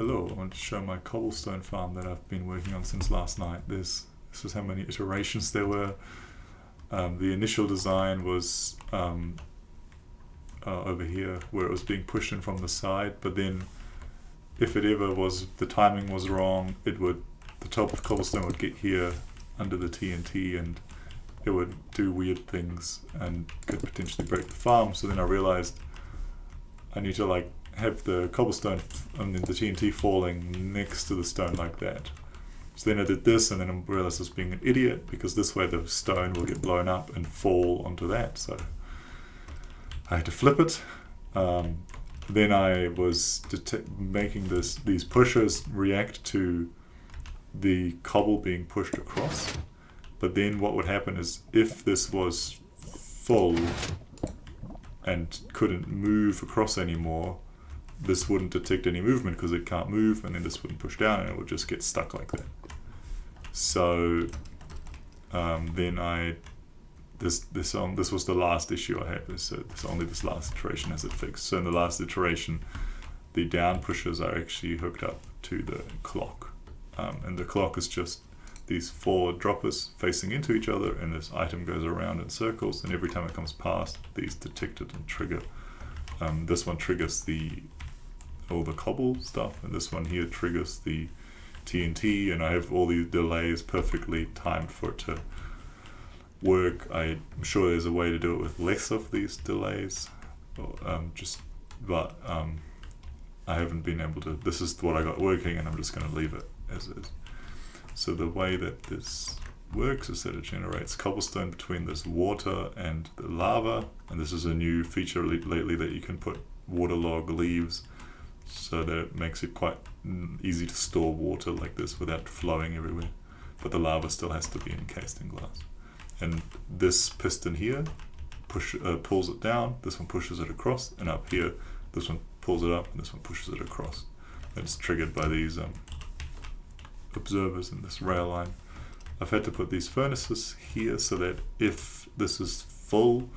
Hello, I want to show my cobblestone farm that I've been working on since last night. This is how many iterations there were. The initial design was over here where it was being pushed in from the side, but then if it ever was, the timing was wrong, the top of the cobblestone would get here under the TNT and it would do weird things and could potentially break the farm. So then I realized I need to have the cobblestone and then the TNT falling next to the stone like that. So then I did this, and then I realized I was being an idiot because this way the stone will get blown up and fall onto that. So I had to flip it. Then I was making these pushers react to the cobble being pushed across. But then what would happen is if this was full and couldn't move across anymore, this wouldn't detect any movement because it can't move, and then this wouldn't push down and it would just get stuck like that. So then this was the last issue I had. So only this last iteration has it fixed. So in the last iteration, the down pushers are actually hooked up to the clock, and the clock is just these 4 droppers facing into each other, and this item goes around in circles, and every time it comes past, these detect it and trigger. This one triggers all the cobble stuff, and this one here triggers the TNT, and I have all these delays perfectly timed for it to work. I'm sure there's a way to do it with less of these delays, but I haven't been able to. This is what I got working, and I'm just going to leave it as is. So the way that this works is that it generates cobblestone between this water and the lava, and this is a new feature lately that you can put waterlog leaves so that it makes it quite easy to store water like this without flowing everywhere, but the lava still has to be encased in glass. And this piston here pulls it down, this one pushes it across, and up here this one pulls it up and this one pushes it across. And it's triggered by these observers in this rail line. I've had to put these furnaces here so that if this is full,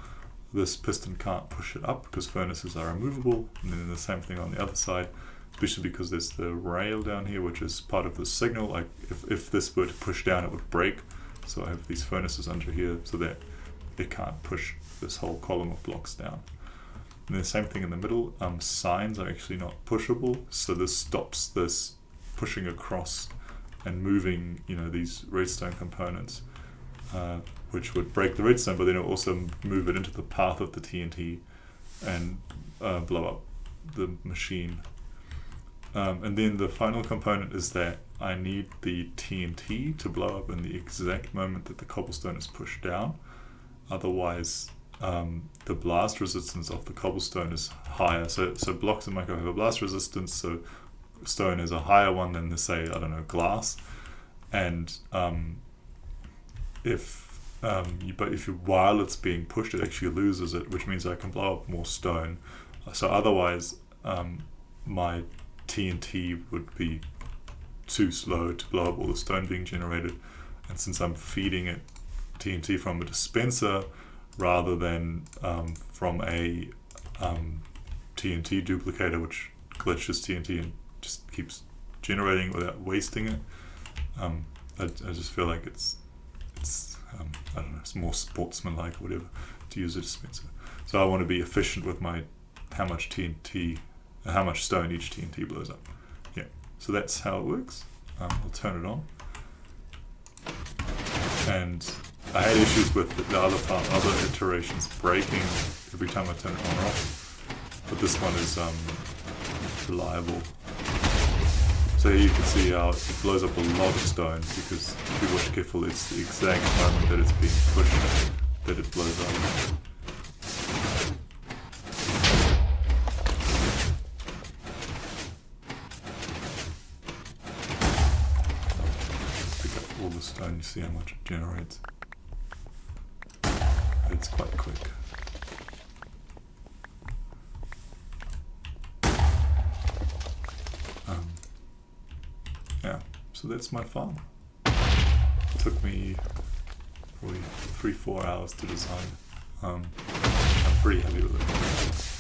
this piston can't push it up because furnaces are removable, and then the same thing on the other side, especially because there's the rail down here which is part of the signal. Like if this were to push down, it would break. So I have these furnaces under here so that it can't push this whole column of blocks down. And the same thing in the middle. Signs are actually not pushable, so this stops this pushing across and moving, these redstone components, which would break the redstone, but then it will also move it into the path of the TNT and blow up the machine. And then the final component is that I need the TNT to blow up in the exact moment that the cobblestone is pushed down. Otherwise, the blast resistance of the cobblestone is higher. So blocks in Minecraft have a blast resistance, so stone is a higher one than, say, glass. And while it's being pushed, it actually loses it, which means I can blow up more stone. So otherwise, my TNT would be too slow to blow up all the stone being generated. And since I'm feeding it TNT from a dispenser rather than from a TNT duplicator, which glitches TNT and just keeps generating without wasting it, I just feel like it's I don't know, it's more sportsmanlike or whatever to use a dispenser. So I want to be efficient with how much stone each TNT blows up. Yeah, so that's how it works. I'll turn it on. And I had issues with the other iterations breaking every time I turn it on or off, but this one is reliable. So here you can see how it blows up a lot of stone, because if you watch carefully, it's the exact moment that it's being pushed that it blows up. Pick up all the stone, you see how much it generates. It's quite quick. Yeah, so that's my farm. It took me probably 3-4 hours to design. I'm pretty happy with it.